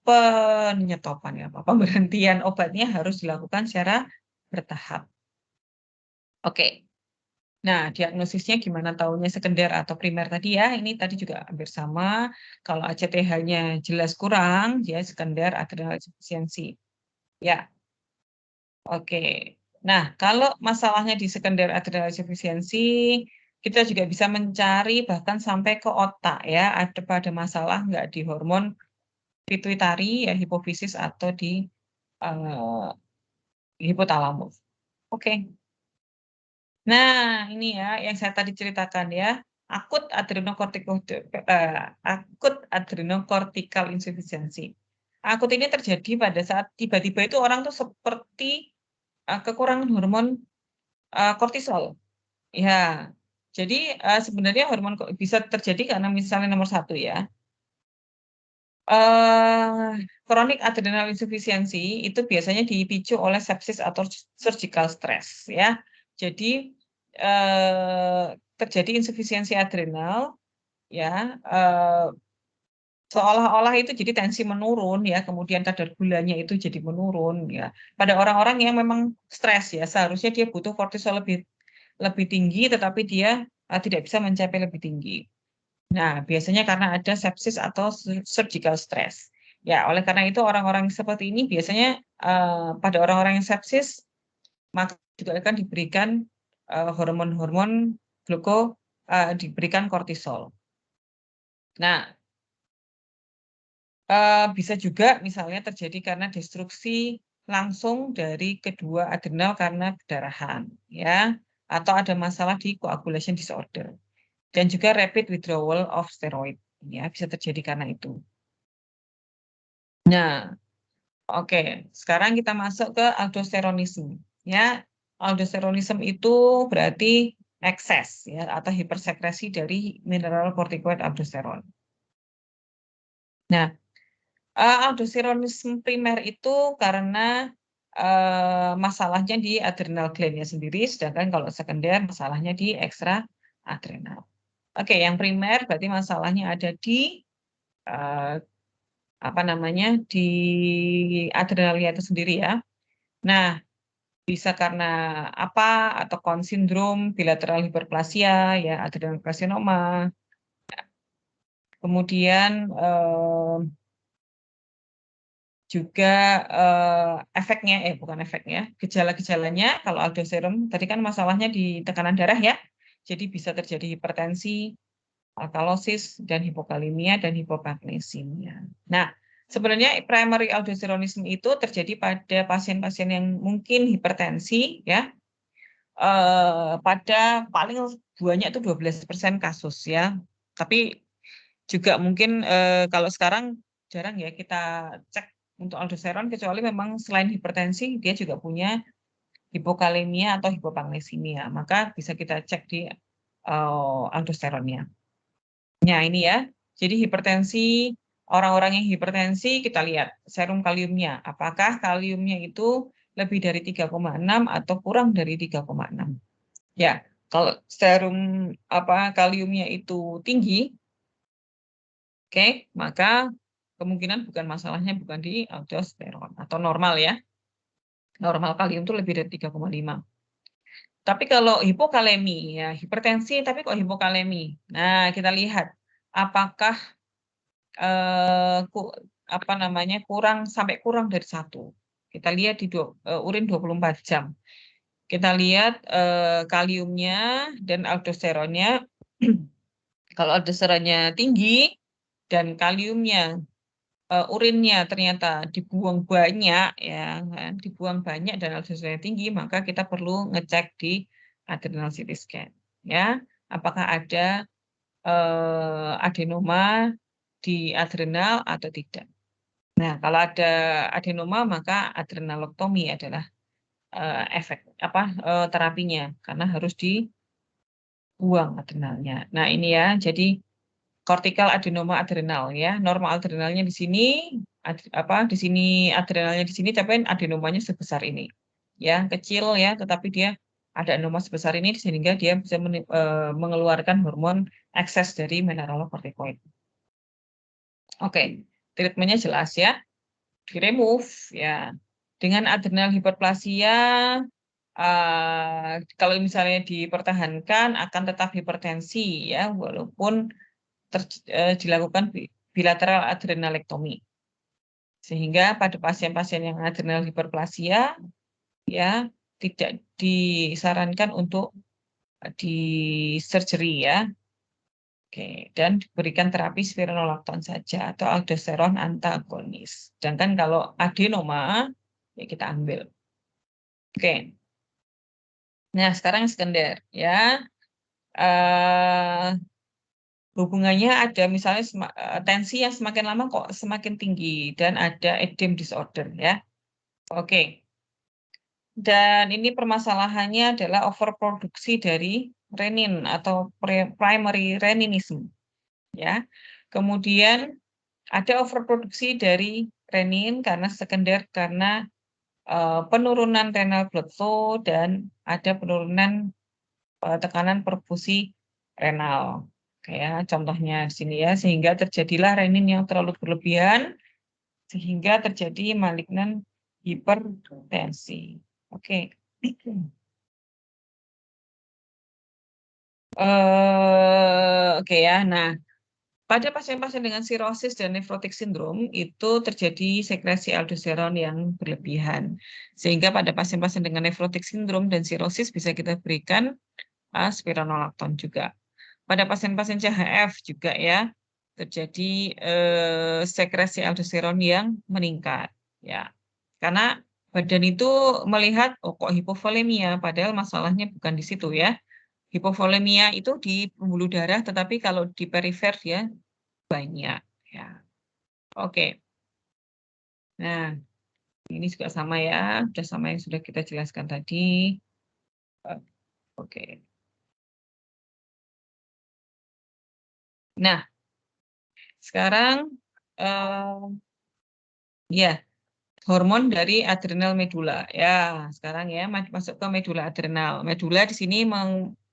penyetopan ya, pemberhentian obatnya harus dilakukan secara bertahap. Oke. Nah, diagnosisnya gimana tahunya sekunder atau primer tadi ya? Ini tadi juga hampir sama. Kalau ACTH-nya jelas kurang, ya sekunder adrenal insufficiency. Ya, oke. Nah, kalau masalahnya di sekunder adrenal insufficiency, kita juga bisa mencari bahkan sampai ke otak ya. Ada pada masalah nggak di hormon pituitari ya hipofisis atau di eh, hipotalamus. Oke. Nah, ini ya yang saya tadi ceritakan ya. Akut adrenocortical insufficiency. Akut ini terjadi pada saat tiba-tiba itu orang tuh seperti kekurangan hormon kortisol. Ya, jadi sebenarnya hormon bisa terjadi karena misalnya nomor satu ya, chronic adrenal insufficiency itu biasanya dipicu oleh sepsis atau surgical stress ya. Jadi terjadi insufisiensi adrenal ya, seolah-olah itu jadi tensi menurun ya, kemudian kadar gulanya itu jadi menurun ya. Pada orang-orang yang memang stres ya, seharusnya dia butuh kortisol lebih lebih tinggi, tetapi dia tidak bisa mencapai lebih tinggi. Nah, biasanya karena ada sepsis atau surgical stress. Ya, oleh karena itu orang-orang seperti ini biasanya pada orang-orang yang sepsis maka juga akan diberikan hormon-hormon diberikan kortisol. Nah, bisa juga misalnya terjadi karena destruksi langsung dari kedua adrenal karena perdarahan, ya, atau ada masalah di coagulation disorder, dan juga rapid withdrawal of steroid, ya, bisa terjadi karena itu. Nah, oke, sekarang kita masuk ke aldosteronisme, ya. Aldosteronisme itu berarti ekses, ya, atau hipersekresi dari mineral kortikoid aldosteron. Nah, aldosteronisme primer itu karena masalahnya di adrenal gland-nya sendiri, sedangkan kalau sekunder masalahnya di ekstra adrenal. Oke, yang primer berarti masalahnya ada di eh, apa namanya di adrenalnya itu sendiri ya. Nah, bisa karena apa atau konsindrom bilateral hiperplasia ya adrenal carcinoma. Kemudian juga efeknya bukan efeknya, gejala-gejalanya kalau aldosteron tadi kan masalahnya di tekanan darah ya. Jadi bisa terjadi hipertensi, alkalosis dan hipokalemia dan hipomagnesemia. Nah, sebenarnya primary aldosteronism itu terjadi pada pasien-pasien yang mungkin hipertensi ya. Pada paling banyak itu 12% kasus ya. Tapi juga mungkin kalau sekarang jarang ya kita cek untuk aldosteron kecuali memang selain hipertensi dia juga punya hipokalemia atau hipomagnesemia. Maka bisa kita cek di aldosteronnya. Nah, ini ya. Jadi hipertensi, orang-orang yang hipertensi kita lihat serum kaliumnya. Apakah kaliumnya itu lebih dari 3,6 atau kurang dari 3,6? Ya, kalau serum kaliumnya itu tinggi, oke, maka kemungkinan masalahnya bukan di aldosteron atau normal ya. Normal kalium itu lebih dari 3,5. Tapi kalau hipokalemi ya, hipertensi tapi kok hipokalemi. Nah, kita lihat apakah kurang sampai kurang dari 1. Kita lihat di urin 24 jam. Kita lihat kaliumnya dan aldosteronnya. Kalau aldosteronnya tinggi dan kaliumnya urinnya ternyata dibuang banyak ya kan, dibuang banyak dan aldosteronnya tinggi, maka kita perlu ngecek di adrenal CT scan ya, apakah ada adenoma di adrenal atau tidak. Nah, kalau ada adenoma maka adrenalektomi adalah efek terapinya karena harus dibuang adrenalnya. Nah, ini ya. Jadi kortikal adenoma adrenal ya. Normal adrenalnya di sini di sini adrenalnya di sini tapi adenomanya sebesar ini. Ya, kecil ya, tetapi dia ada adenoma sebesar ini sehingga dia bisa mengeluarkan hormon ekses dari mineralokortikoid. Oke, treatmentnya jelas ya. Di-remove ya. Dengan adrenal hiperplasia kalau misalnya dipertahankan akan tetap hipertensi ya walaupun dilakukan bilateral adrenalektomi. Sehingga pada pasien-pasien yang adrenal hiperplasia ya tidak disarankan untuk di surgery ya. Oke, dan diberikan terapi spironolakton saja atau aldosteron antagonis. Sedangkan kalau adenoma ya kita ambil. Oke. Nah, sekarang sekunder ya. Hubungannya ada misalnya tensi yang semakin lama kok semakin tinggi dan ada edema disorder ya. Oke. Dan ini permasalahannya adalah overproduksi dari renin atau primary reninism ya. Kemudian ada overproduksi dari renin karena sekunder karena penurunan renal blood flow dan ada penurunan tekanan perfusi renal. Kayak contohnya di sini ya, sehingga terjadilah renin yang terlalu berlebihan, sehingga terjadi malignan hipertensi. Oke. Oke ya, nah pada pasien-pasien dengan sirosis dan nefrotik sindrom itu terjadi sekresi aldosteron yang berlebihan. Sehingga pada pasien-pasien dengan nefrotik sindrom dan sirosis bisa kita berikan spironolakton juga. Pada pasien-pasien CHF juga ya terjadi sekresi aldosteron yang meningkat ya. Karena badan itu melihat kok hipovolemia padahal masalahnya bukan di situ ya. Hipovolemia itu di pembuluh darah tetapi kalau di perifer ya banyak ya. Oke. Nah, ini juga sama ya, sudah sama yang sudah kita jelaskan tadi. Oke. Nah, sekarang ya hormon dari adrenal medula. Ya, sekarang ya masuk ke medula adrenal. Medula di sini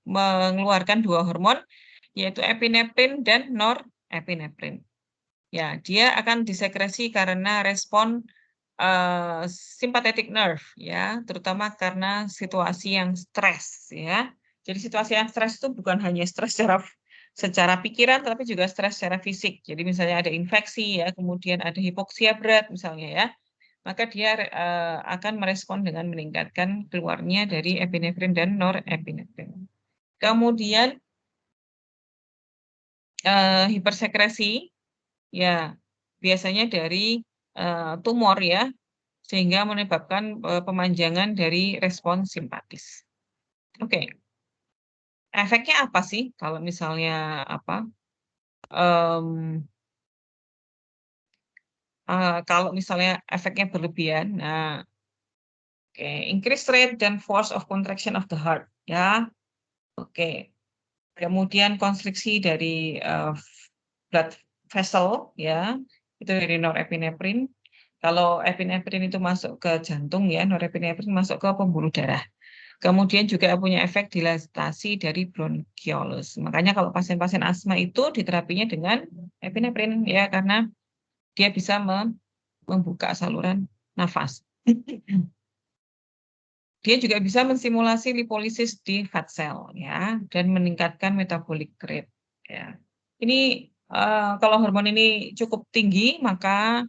mengeluarkan 2 hormon, yaitu epinefrin dan norepinefrin. Ya, dia akan disekresi karena respon sympathetic nerve ya, terutama karena situasi yang stres ya. Jadi situasi yang stres itu bukan hanya stres secara pikiran, tapi juga stres secara fisik. Jadi misalnya ada infeksi ya, kemudian ada hipoksia berat misalnya ya, maka dia akan merespon dengan meningkatkan keluarnya dari epinefrin dan norepinefrin. Kemudian hipersekresi ya biasanya dari tumor ya, sehingga menyebabkan pemanjangan dari respon simpatis. Oke, efeknya apa sih kalau misalnya apa? mmm, kalau misalnya efeknya berlebihan, nah oke, increase rate dan force of contraction of the heart ya, oke. Kemudian konstriksi dari blood vessel ya, itu dari norepinefrin. Kalau epinefrin itu masuk ke jantung ya, norepinefrin masuk ke pembuluh darah. Kemudian juga punya efek dilatasi dari bronkiolus. Makanya kalau pasien-pasien asma itu diterapinya dengan epinefrin ya, karena dia bisa membuka saluran nafas. Dia juga bisa mensimulasi lipolisis di fat cell ya, dan meningkatkan metabolic rate ya. Ini kalau hormon ini cukup tinggi maka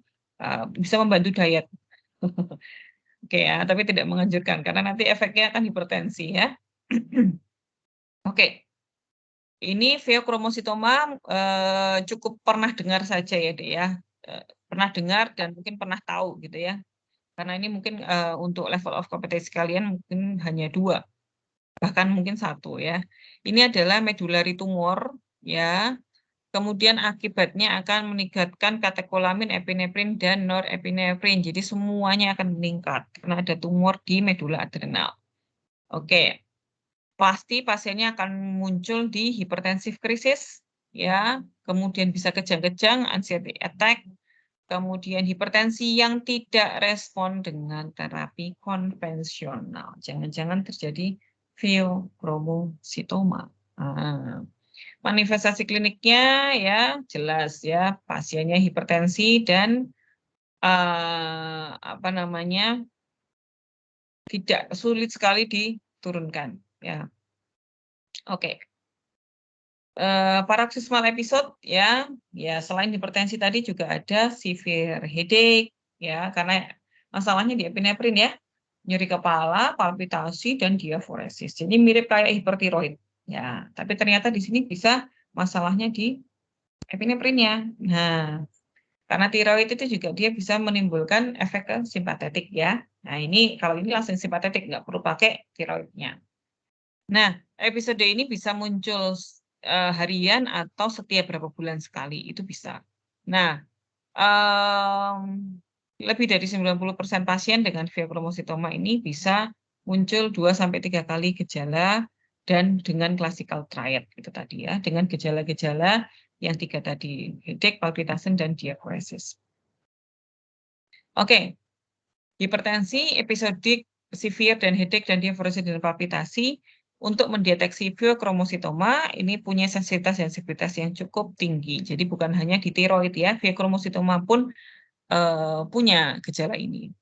bisa membantu diet. Oke ya, tapi tidak menganjurkan karena nanti efeknya akan hipertensi ya. Oke, ini feokromositoma cukup pernah dengar saja ya, Dek, ya. Pernah dengar dan mungkin pernah tahu gitu ya. Karena ini mungkin untuk level of kompetensi kalian mungkin hanya 2, bahkan mungkin 1 ya. Ini adalah medullary tumor ya. Kemudian akibatnya akan meningkatkan katekolamin, epinefrin, dan norepinefrin. Jadi semuanya akan meningkat karena ada tumor di medula adrenal. Oke, pasti pasiennya akan muncul di hipertensif krisis, ya, kemudian bisa kejang-kejang, anxiety attack, kemudian hipertensi yang tidak respon dengan terapi konvensional. Jangan-jangan terjadi feokromositoma. Nah, manifestasi kliniknya ya jelas ya, pasiennya hipertensi dan apa namanya, tidak sulit sekali diturunkan ya. Oke. Paroxysmal episode ya, ya selain hipertensi tadi juga ada severe headache ya, karena masalahnya di epinefrin ya, nyeri kepala, palpitasi, dan diaforesis. Jadi mirip kayak hipertiroid ya, tapi ternyata di sini bisa masalahnya di epinefrinnya. Nah, karena tiroid itu juga dia bisa menimbulkan efek ke simpatetik ya. Nah ini kalau ini langsung simpatetik, nggak perlu pakai tiroidnya. Nah, episode ini bisa muncul harian atau setiap berapa bulan sekali, itu bisa. Nah, lebih dari 90% pasien dengan feokromositoma ini bisa muncul 2 sampai 3 kali gejala dan dengan classical triad itu tadi ya, dengan gejala-gejala yang 3 tadi, headache, palpitation, dan diaphoresis. Oke, hipertensi, episodik, severe, dan headache, dan diaphoresis dan palpitasi untuk mendeteksi feokromositoma ini punya sensitivitas yang cukup tinggi. Jadi bukan hanya di tiroid ya, feokromositoma pun punya gejala ini.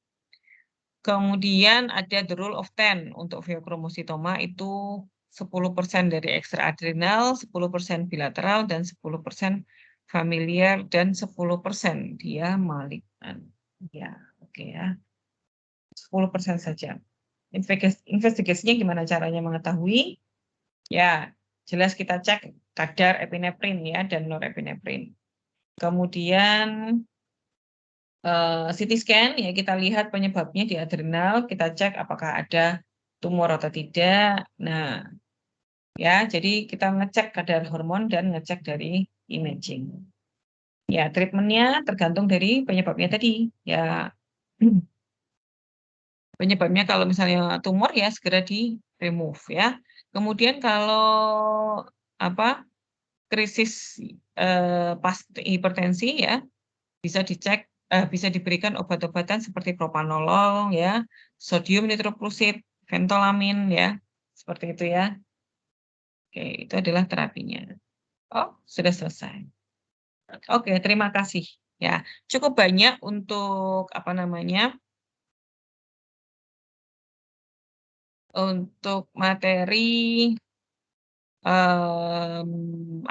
Kemudian ada the rule of 10 untuk feokromositoma itu 10% dari ekstraadrenal, 10% bilateral, dan 10% familiar, dan 10% dia malignan. Ya, oke ya. 10% saja. Investigasinya gimana caranya mengetahui? Ya, jelas kita cek kadar epinefrin ya dan norepinefrin. Kemudian CT scan ya kita lihat penyebabnya di adrenal, kita cek apakah ada tumor atau tidak. Nah, ya jadi kita ngecek kadar hormon dan ngecek dari imaging. Ya, treatmentnya tergantung dari penyebabnya tadi. Ya, penyebabnya kalau misalnya tumor ya segera di-remove ya. Kemudian kalau apa, krisis, pas hipertensi ya, bisa dicek bisa diberikan obat-obatan seperti propanolol ya, sodium nitroprusit, fentolamin ya, seperti itu ya. Oke, itu adalah terapinya. Oh, sudah selesai. Oke, terima kasih ya. Cukup banyak untuk apa namanya, untuk materi,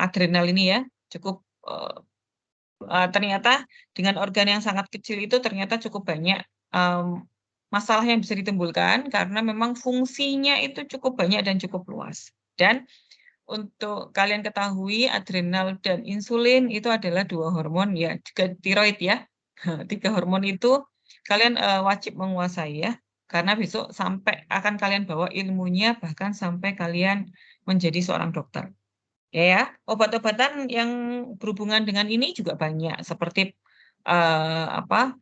adrenal ini ya, cukup, eee ternyata dengan organ yang sangat kecil itu ternyata cukup banyak, masalah yang bisa ditimbulkan karena memang fungsinya itu cukup banyak dan cukup luas. Dan untuk kalian ketahui adrenal dan insulin itu adalah 2 hormon ya, juga tiroid ya. 3 hormon itu kalian, wajib menguasai ya, karena besok sampai akan kalian bawa ilmunya bahkan sampai kalian menjadi seorang dokter. Ya, obat-obatan yang berhubungan dengan ini juga banyak seperti, apa,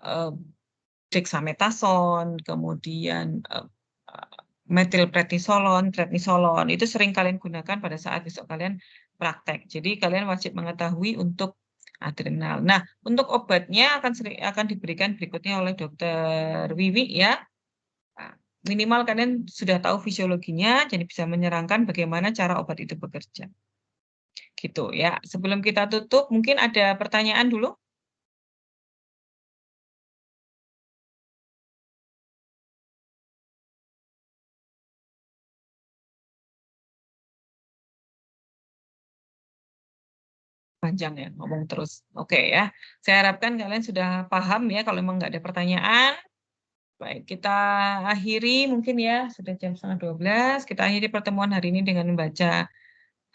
eee, dexamethasone, kemudian, methylprednisolon, prednisolon, itu sering kalian gunakan pada saat besok kalian praktek. Jadi kalian wajib mengetahui untuk adrenal. Nah, untuk obatnya akan diberikan berikutnya oleh dokter Wiwi ya. Nah, minimal kalian sudah tahu fisiologinya, jadi bisa menerangkan bagaimana cara obat itu bekerja. Gitu ya. Sebelum kita tutup mungkin ada pertanyaan dulu? Panjang ya ngomong terus. Oke ya. Saya harapkan kalian sudah paham ya kalau memang nggak ada pertanyaan. Baik, kita akhiri mungkin ya, sudah jam 11:30, kita akhiri pertemuan hari ini dengan membaca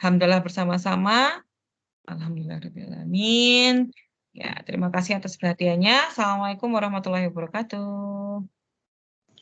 hamdalah bersama-sama. Alhamdulillahirabbil alamin. Ya, terima kasih atas perhatiannya. Assalamualaikum warahmatullahi wabarakatuh.